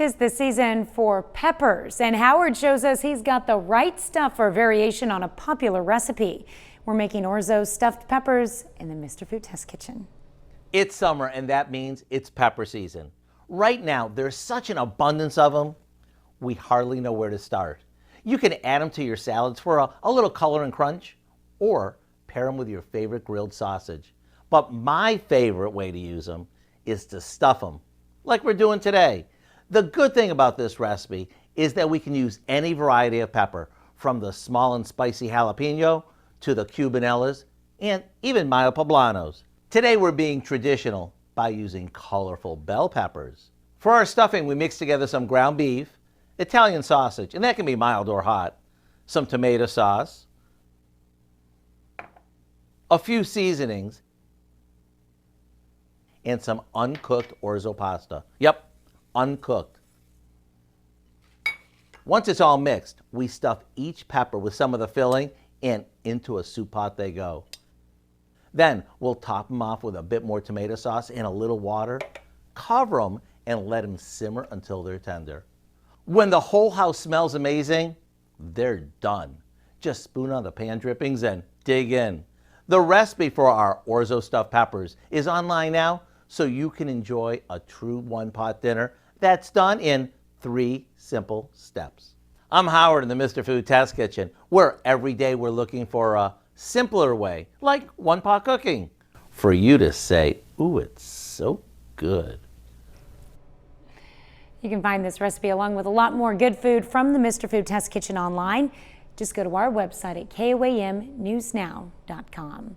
'Tis the season for peppers, and Howard shows us he's got the right stuff for a variation on a popular recipe. We're making Orzo stuffed peppers in the Mr. Food Test Kitchen. It's summer, and that means it's pepper season. Right now, there's such an abundance of them, we hardly know where to start. You can add them to your salads for a little color and crunch, or pair them with your favorite grilled sausage. But my favorite way to use them is to stuff them, like we're doing today. The good thing about this recipe is that we can use any variety of pepper, from the small and spicy jalapeno to the cubanellas and even mayo poblanos. Today we're being traditional by using colorful bell peppers. For our stuffing, we mix together some ground beef, Italian sausage, and that can be mild or hot, some tomato sauce, a few seasonings, and some uncooked orzo pasta. Yep, uncooked. Once it's all mixed, we stuff each pepper with some of the filling and into a soup pot they go. Then we'll top them off with a bit more tomato sauce and a little water, cover them, and let them simmer until they're tender. When the whole house smells amazing, they're done. Just spoon on the pan drippings and dig in. The recipe for our orzo stuffed peppers is online now, so you can enjoy a true one-pot dinner that's done in 3 simple steps. I'm Howard in the Mr. Food Test Kitchen, where every day we're looking for a simpler way, like one-pot cooking, for you to say, ooh, it's so good. You can find this recipe along with a lot more good food from the Mr. Food Test Kitchen online. Just go to our website at KOAMnewsnow.com.